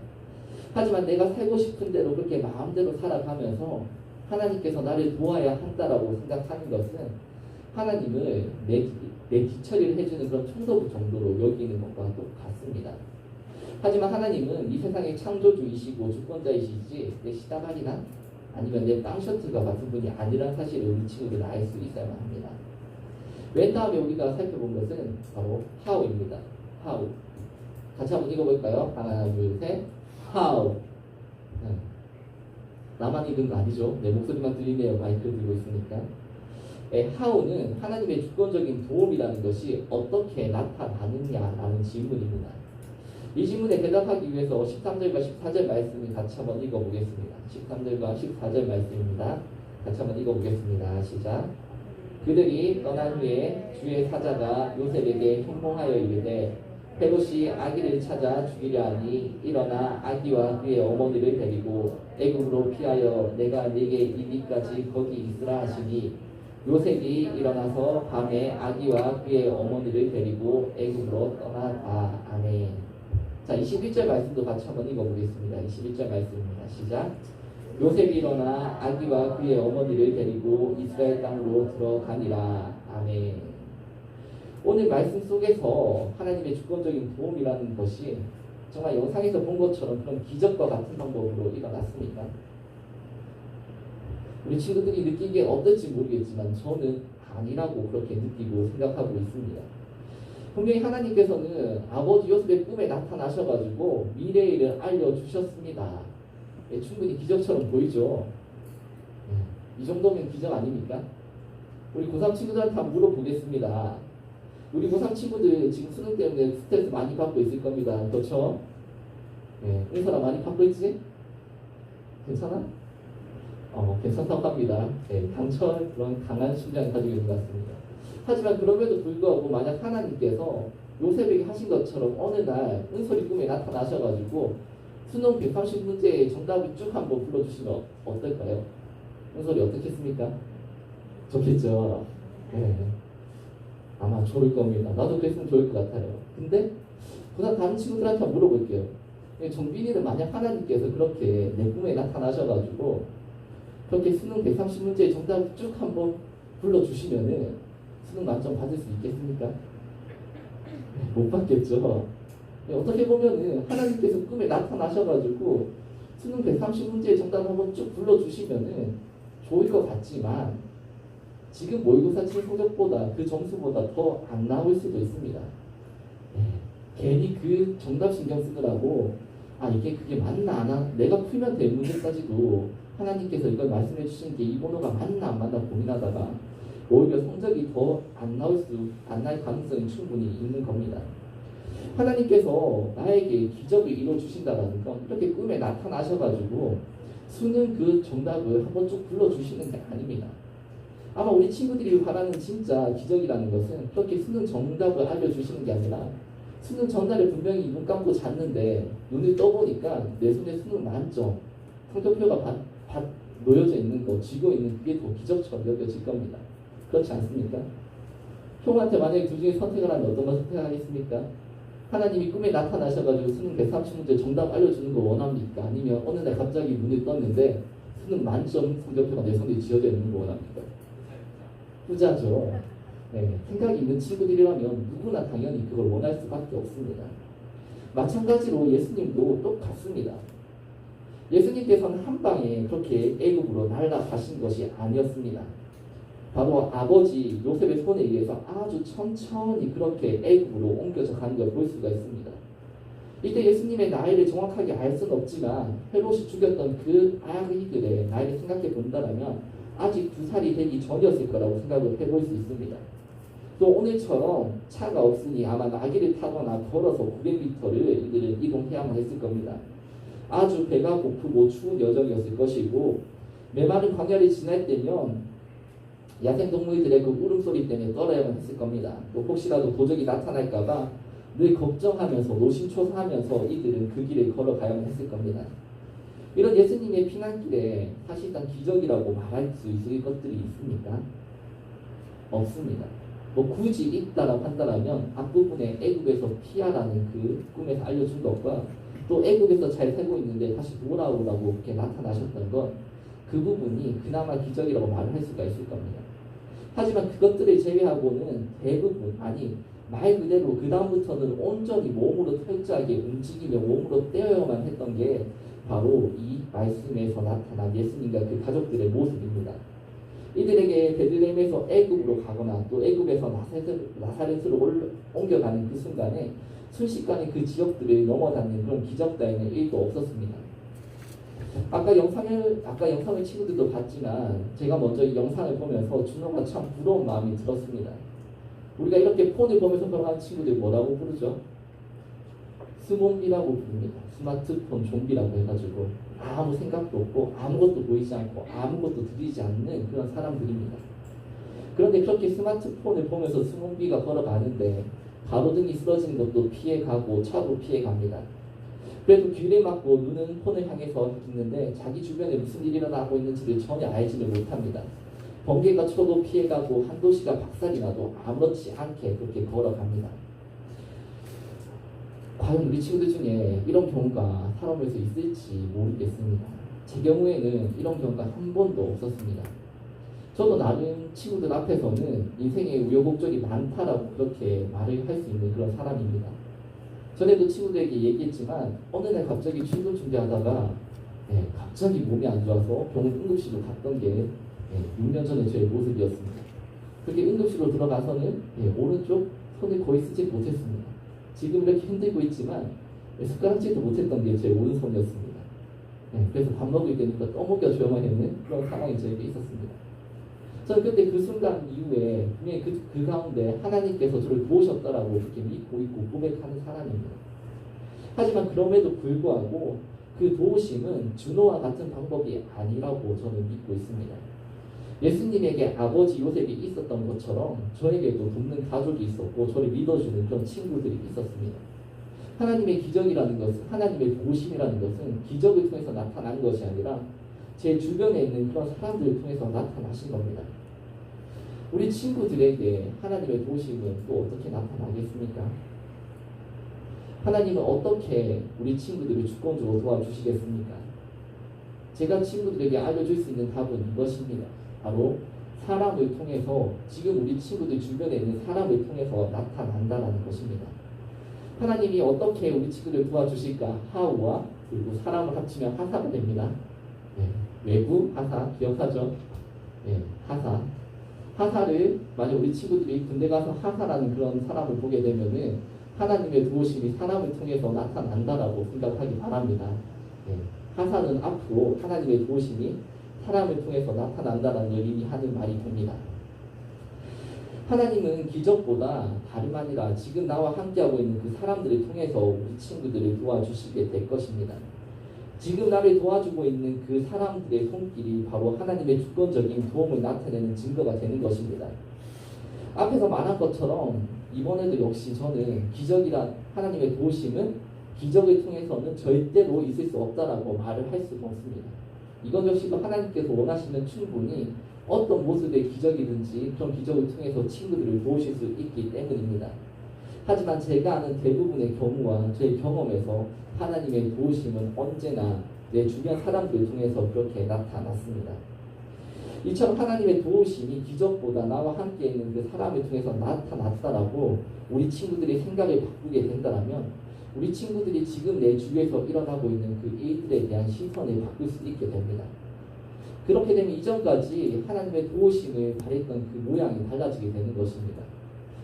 하지만 내가 살고 싶은 대로 그렇게 마음대로 살아가면서 하나님께서 나를 도와야 한다라고 생각하는 것은 하나님을 내 뒤처리를 해주는 그런 청소부 정도로 여기는 것과 똑같습니다. 하지만 하나님은 이 세상의 창조주이시고 주권자이시지 내 시다발이나 아니면 내 땅셔츠가 같은 분이 아니란 사실을 우리 친구들은 알 수 있어야만 합니다. 맨 다음에 우리가 살펴본 것은 바로 how입니다. how. 같이 한번 읽어볼까요? 하나, 둘, 셋. how. 나만 읽은 거 아니죠? 내 목소리만 들리네요. 마이크를 들고 있으니까. how는 하나님의 주권적인 도움이라는 것이 어떻게 나타나느냐라는 질문입니다. 이 질문에 대답하기 위해서 13절과 14절 말씀을 같이 한번 읽어보겠습니다. 13절과 14절 말씀입니다. 같이 한번 읽어보겠습니다. 시작. 그들이 떠난 후에 주의 사자가 요셉에게 형통하여 이르되 헤롯이 아기를 찾아 죽이려 하니 일어나 아기와 그의 어머니를 데리고 애굽으로 피하여 내가 네게 이리까지 거기 있으라 하시니 요셉이 일어나서 밤에 아기와 그의 어머니를 데리고 애굽으로 떠나가. 아멘. 자, 21절 말씀도 같이 한번 읽어보겠습니다. 21절 말씀입니다. 시작. 요셉이 일어나 아기와 그의 어머니를 데리고 이스라엘 땅으로 들어가니라. 아멘. 오늘 말씀 속에서 하나님의 주권적인 도움이라는 것이 정말 영상에서 본 것처럼 그런 기적과 같은 방법으로 일어났습니까? 우리 친구들이 느끼기에 어떨지 모르겠지만 저는 아니라고 그렇게 느끼고 생각하고 있습니다. 분명히 하나님께서는 아버지 요셉의 꿈에 나타나셔가지고 미래의 일을 알려주셨습니다. 충분히 기적처럼 보이죠? 이 정도면 기적 아닙니까? 우리 고3 친구들한테 한번 물어보겠습니다. 우리 고3 친구들 지금 수능 때문에 스트레스 많이 받고 있을 겁니다. 그렇죠? 은서라 많이 받고 있지? 괜찮아? 괜찮다고 합니다. 강철 그런 강한 심장을 가지고 있는 것 같습니다. 하지만 그럼에도 불구하고 만약 하나님께서 요셉에게 하신 것처럼 어느 날 은솔이 꿈에 나타나셔가지고 수능 130문제의 정답을 쭉 한번 불러주시면 어떨까요? 은솔이 어떻겠습니까? 좋겠죠. 아마 좋을 겁니다. 나도 그랬으면 좋을 것 같아요. 근데 그다음 다른 친구들한테 한번 물어볼게요. 정빈이는 만약 하나님께서 그렇게 내 꿈에 나타나셔가지고 그렇게 수능 130문제의 정답을 쭉 한번 불러주시면은 수능 만점 받을 수 있겠습니까? 못 받겠죠. 어떻게 보면은 하나님께서 꿈에 나타나셔가지고 수능 130문제의 정답을 한번 쭉 불러주시면은 좋을 것 같지만 지금 모의고사 칠 성적보다 그 점수보다 더 안 나올 수도 있습니다. 괜히 그 정답 신경 쓰느라고 이게 그게 맞나 안 맞나 내가 풀면 될 문제까지도 하나님께서 이걸 말씀해 주신 게 이 번호가 맞나 안 맞나 고민하다가 오히려 성적이 더 안 날 가능성이 충분히 있는 겁니다. 하나님께서 나에게 기적을 이루어 주신다는 건 이렇게 꿈에 나타나셔가지고 수능 그 정답을 한번 쭉 불러주시는 게 아닙니다. 아마 우리 친구들이 바라는 진짜 기적이라는 것은 그렇게 수능 정답을 알려주시는 게 아니라 수능 전날에 분명히 눈 감고 잤는데 눈을 떠보니까 내 손에 수능 만점 성적표가 놓여져 있는 거 쥐고 있는 그게 더 기적처럼 여겨질 겁니다. 그렇지 않습니까? 형한테 만약에 둘 중에 선택을 하면 어떤 걸 선택하겠습니까? 하나님이 꿈에 나타나셔가지고 수능 130문제 정답 알려주는 거 원합니까? 아니면 어느 날 갑자기 눈을 떴는데 수능 만점 성적표가 내 손에 쥐어져 있는 거 원합니까? 후자죠. 생각이 있는 친구들이라면 누구나 당연히 그걸 원할 수밖에 없습니다. 마찬가지로 예수님도 똑같습니다. 예수님께서는 한 방에 그렇게 애굽으로 날아가신 것이 아니었습니다. 바로 아버지 요셉의 손에 의해서 아주 천천히 그렇게 애굽으로 옮겨져 가는 걸 볼 수가 있습니다. 이때 예수님의 나이를 정확하게 알 수는 없지만 헤롯이 죽였던 그 아이들의 나이를 생각해 본다면 아직 2살이 되기 전이었을 거라고 생각을 해볼 수 있습니다. 또 오늘처럼 차가 없으니 아마 나귀를 타거나 걸어서 900m를 이들은 이동해야만 했을 겁니다. 아주 배가 고프고 추운 여정이었을 것이고 메마른 광야를 지날 때면 야생동물들의 그 울음소리 때문에 떨어야만 했을 겁니다. 또 혹시라도 도적이 나타날까봐 늘 걱정하면서 노심초사하면서 이들은 그 길을 걸어가야만 했을 겁니다. 이런 예수님의 피난길에 사실상 기적이라고 말할 수 있을 것들이 있습니까? 없습니다. 뭐 굳이 있다라고 한다면 앞부분에 애굽에서 피하라는 그 꿈에서 알려준 것과 또 애굽에서 잘 살고 있는데 다시 돌아오라고 이렇게 나타나셨던 것 그 부분이 그나마 기적이라고 말을 할 수가 있을 겁니다. 하지만 그것들을 제외하고는 대부분 아니 말 그대로 그 다음부터는 온전히 몸으로 철저하게 움직이며 몸으로 떼어야만 했던 게 바로 이 말씀에서 나타난 예수님과 그 가족들의 모습입니다. 이들에게 베들레헴에서 애굽으로 가거나 또 애굽에서 나사렛으로 옮겨가는 그 순간에 순식간에 그 지역들을 넘어닿는 그런 기적 따위는 1도 없었습니다. 아까 영상을 친구들도 봤지만 제가 먼저 이 영상을 보면서 준호가 참 부러운 마음이 들었습니다. 우리가 이렇게 폰을 보면서 걸어가는 친구들 뭐라고 부르죠? 스몬비라고 부릅니다. 스마트폰 좀비라고 해가지고 아무 생각도 없고 아무것도 보이지 않고 아무것도 들리지 않는 그런 사람들입니다. 그런데 그렇게 스마트폰을 보면서 스몬비가 걸어가는데 가로등이 쓰러지는 것도 피해가고 차도 피해갑니다. 그래도 귀를 막고 눈은 폰을 향해서 있는데 자기 주변에 무슨 일이 일어나고 있는지를 전혀 알지를 못합니다. 번개가 쳐도 피해가고 한 도시가 박살이 나도 아무렇지 않게 그렇게 걸어갑니다. 과연 우리 친구들 중에 이런 경우가 살아오면서 있을지 모르겠습니다. 제 경우에는 이런 경우가 한 번도 없었습니다. 저도 나름 친구들 앞에서는 인생에 우여곡절이 많다라고 그렇게 말을 할 수 있는 그런 사람입니다. 전에도 친구들에게 얘기했지만 어느 날 갑자기 출근 준비하다가 갑자기 몸이 안 좋아서 병원 응급실로 갔던 게 6년 전에 저의 모습이었습니다. 그렇게 응급실로 들어가서는 오른쪽 손을 거의 쓰지 못했습니다. 지금 이렇게 흔들고 있지만 숟가락질도 못했던 게 제 오른손이었습니다. 그래서 밥 먹을 때는 떠먹여줘야만 했는 그런 상황이 저에게 있었습니다. 저는 그때 그 순간 이후에 분명히 그 가운데 하나님께서 저를 도우셨다라고 그렇게 믿고 있고 고백하는 사람입니다. 하지만 그럼에도 불구하고 그 도우심은 준호와 같은 방법이 아니라고 저는 믿고 있습니다. 예수님에게 아버지 요셉이 있었던 것처럼 저에게도 돕는 가족이 있었고 저를 믿어주는 그런 친구들이 있었습니다. 하나님의 기적이라는 것은 하나님의 도우심이라는 것은 기적을 통해서 나타난 것이 아니라 제 주변에 있는 그런 사람들을 통해서 나타나신 겁니다. 우리 친구들에게 하나님의 도우심은 또 어떻게 나타나겠습니까? 하나님은 어떻게 우리 친구들을 주권적으로 도와주시겠습니까? 제가 친구들에게 알려줄 수 있는 답은 이것입니다. 바로 사람을 통해서 지금 우리 친구들 주변에 있는 사람을 통해서 나타난다는 것입니다. 하나님이 어떻게 우리 친구들을 도와주실까? 하우와 그리고 사람을 합치면 하사가 됩니다. 외부 하사 기억하죠? 하사. 하사를 만약 우리 친구들이 군대 가서 하사라는 그런 사람을 보게 되면은 하나님의 도우심이 사람을 통해서 나타난다라고 생각하기 바랍니다. 하사는 앞으로 하나님의 도우심이 사람을 통해서 나타난다라는 걸 이미 하는 말이 됩니다. 하나님은 기적보다 다름 아니라 지금 나와 함께하고 있는 그 사람들을 통해서 우리 친구들을 도와주시게 될 것입니다. 지금 나를 도와주고 있는 그 사람들의 손길이 바로 하나님의 주권적인 도움을 나타내는 증거가 되는 것입니다. 앞에서 말한 것처럼 이번에도 역시 저는 기적이란 하나님의 도우심은 기적을 통해서는 절대로 있을 수 없다라고 말을 할 수가 없습니다. 이건 역시도 하나님께서 원하시는 충분히 어떤 모습의 기적이든지 그런 기적을 통해서 친구들을 도우실 수 있기 때문입니다. 하지만 제가 아는 대부분의 경우와 제 경험에서 하나님의 도우심은 언제나 내 주변 사람들을 통해서 그렇게 나타났습니다. 이처럼 하나님의 도우심이 기적보다 나와 함께 있는 그 사람을 통해서 나타났다라고 우리 친구들이 생각을 바꾸게 된다면 우리 친구들이 지금 내 주위에서 일어나고 있는 그 일들에 대한 시선을 바꿀 수 있게 됩니다. 그렇게 되면 이전까지 하나님의 도우심을 바랬던 그 모양이 달라지게 되는 것입니다.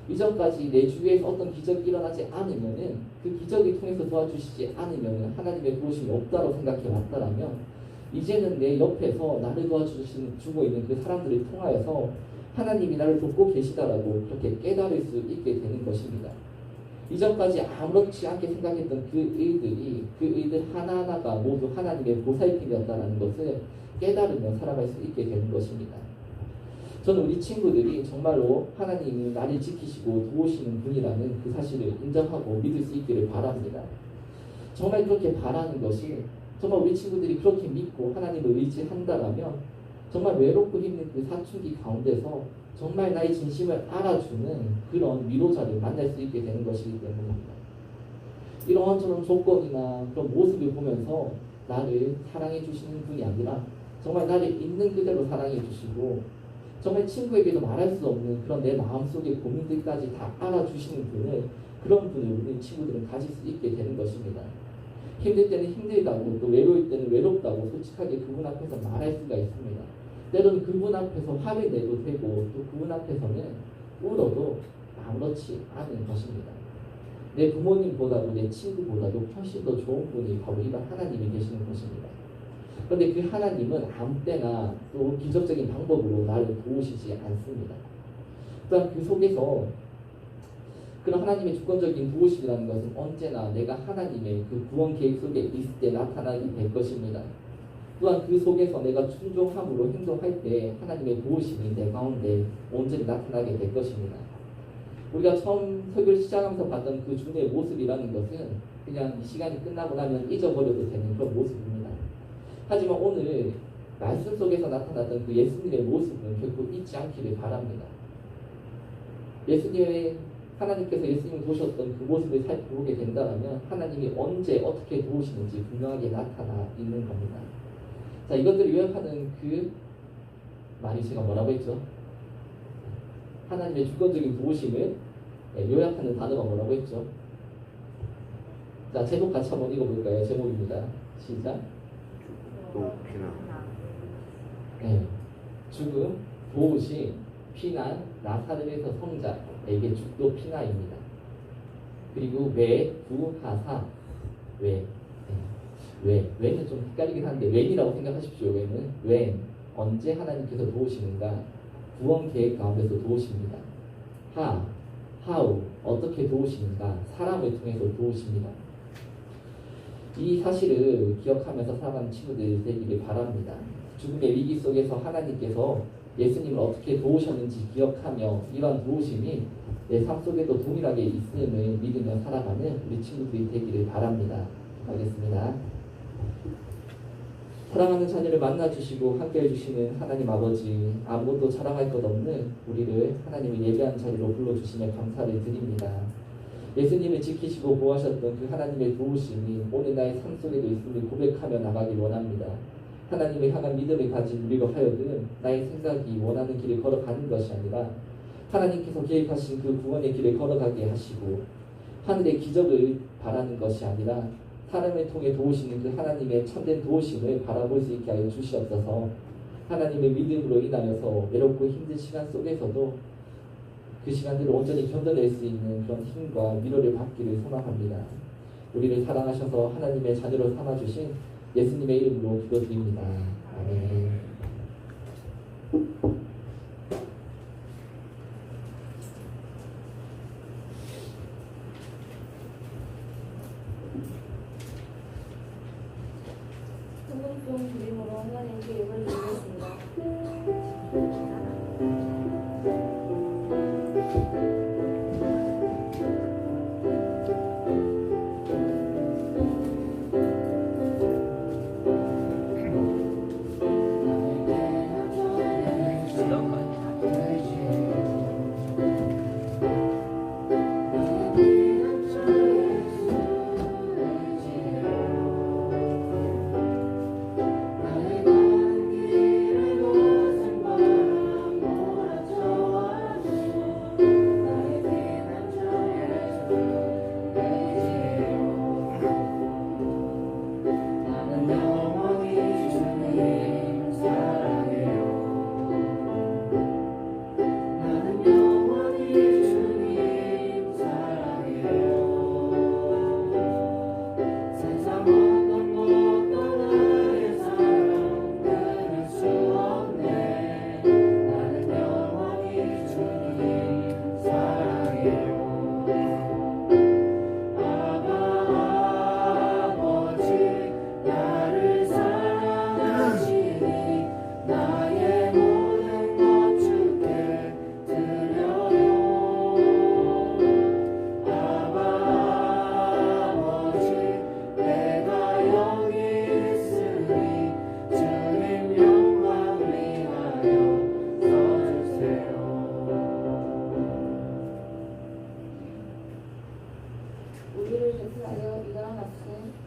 이전까지 내 주위에서 어떤 기적이 일어나지 않으면은 그 기적을 통해서 도와주시지 않으면은 하나님의 도우심이 없다고 생각해 왔다라면 이제는 내 옆에서 나를 도와주고 있는 그 사람들을 통하여서 하나님이 나를 돕고 계시다라고 그렇게 깨달을 수 있게 되는 것입니다. 이전까지 아무렇지 않게 생각했던 그 일들 하나하나가 모두 하나님의 보살핌이었다는 것을 깨달으며 살아갈 수 있게 되는 것입니다. 저는 우리 친구들이 정말로 하나님이 나를 지키시고 도우시는 분이라는 그 사실을 인정하고 믿을 수 있기를 바랍니다. 정말 그렇게 바라는 것이 정말 우리 친구들이 그렇게 믿고 하나님을 의지한다라면 정말 외롭고 힘든 그 사춘기 가운데서 정말 나의 진심을 알아주는 그런 위로자를 만날 수 있게 되는 것이기 때문입니다. 이런저런 조건이나 그런 모습을 보면서 나를 사랑해 주시는 분이 아니라 정말 나를 있는 그대로 사랑해 주시고 정말 친구에게도 말할 수 없는 그런 내 마음속의 고민들까지 다 알아주시는 분을 그런 분을 우리 친구들은 가질 수 있게 되는 것입니다. 힘들 때는 힘들다고 또 외로울 때는 외롭다고 솔직하게 그분 앞에서 말할 수가 있습니다. 때로는 그분 앞에서 화를 내도 되고 또 그분 앞에서는 울어도 아무렇지 않은 것입니다. 내 부모님보다도 내 친구보다도 훨씬 더 좋은 분이 바로 이런 하나님이 계시는 것입니다. 그런데 그 하나님은 아무 때나 또 기적적인 방법으로 나를 도우시지 않습니다. 또한 그 속에서 그런 하나님의 주권적인 도우심이라는 것은 언제나 내가 하나님의 그 구원 계획 속에 있을 때 나타나게 될 것입니다. 또한 그 속에서 내가 순종함으로 행동할 때 하나님의 도우심이 내 가운데 온전히 나타나게 될 것입니다. 우리가 처음 설교를 시작하면서 봤던 그 주님의 모습이라는 것은 그냥 이 시간이 끝나고 나면 잊어버려도 되는 그런 모습입니다. 하지만 오늘 말씀 속에서 나타났던 그 예수님의 모습은 결코 잊지 않기를 바랍니다. 하나님께서 예수님을 도우셨던 그 모습을 살펴보게 된다면 하나님이 언제 어떻게 도우시는지 분명하게 나타나 있는 겁니다. 자, 이것들을 요약하는 그 말이 제가 뭐라고 했죠? 하나님의 주권적인 도우심을 요약하는 단어가 뭐라고 했죠? 자, 제목 같이 한번 읽어볼까요? 제목입니다. 시작. 피난. 네. 죽음, 도우심, 피난, 나사렛에서 성자에게 죽도 피나입니다. 그리고 왜, 구, 하사, 왜. 왜는 좀 헷갈리긴 한데 웬이라고 생각하십시오. 웬 언제 하나님께서 도우시는가? 구원 계획 가운데서 도우십니다. how 어떻게 도우시는가? 사람을 통해서 도우십니다. 이 사실을 기억하면서 살아가는 친구들이 되기를 바랍니다. 죽음의 위기 속에서 하나님께서 예수님을 어떻게 도우셨는지 기억하며 이러한 도우심이 내 삶 속에도 동일하게 있음을 믿으며 살아가는 우리 친구들이 되기를 바랍니다. 하겠습니다. 사랑하는 자녀를 만나주시고 함께 해주시는 하나님 아버지, 아무것도 자랑할 것 없는 우리를 하나님의 예배한 자리로 불러주시며 감사를 드립니다. 예수님을 지키시고 보호하셨던 그 하나님의 도우심이 오늘 나의 삶 속에도 있음을 고백하며 나가길 원합니다. 하나님을 향한 믿음을 가진 우리로 하여금 나의 생각이 원하는 길을 걸어가는 것이 아니라 하나님께서 계획하신 그 구원의 길을 걸어가게 하시고 하늘의 기적을 바라는 것이 아니라 사람을 통해 도우시는 그 하나님의 참된 도우심을 바라볼 수 있게 하여 주시옵소서. 하나님의 믿음으로 인하여서 외롭고 힘든 시간 속에서도 그 시간들을 온전히 견뎌낼 수 있는 그런 힘과 위로를 받기를 소망합니다. 우리를 사랑하셔서 하나님의 자녀로 삼아주신 예수님의 이름으로 기도드립니다. 아멘. 성공종 드림으로 하나님께 예배를 드리겠습니다. 나의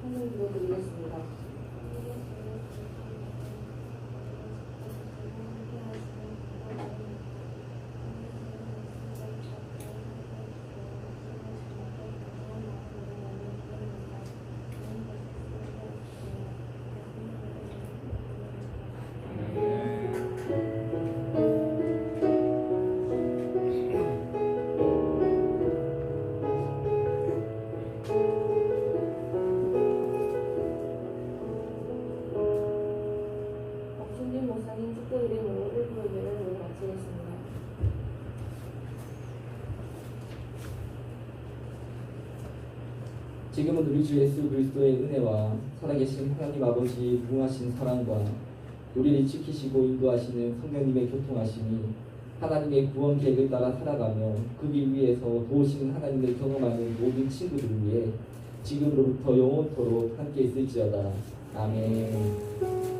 성령 기도 드리겠습니다. 박준진 목사님 축도 드림으로 1부 예배를 모두 마치겠습니다. 지금은 우리 주 예수 그리스도의 은혜와 살아계신 하나님 아버지 무궁하신 사랑과 우리를 지키시고 인도하시는 성령님의 교통하심이 하나님의 구원 계획을 따라 살아가며 그 길 위에서 도우시는 하나님을 경험하는 모든 친구들을 위해 지금으로부터 영원토록 함께 있을지어다. 아멘.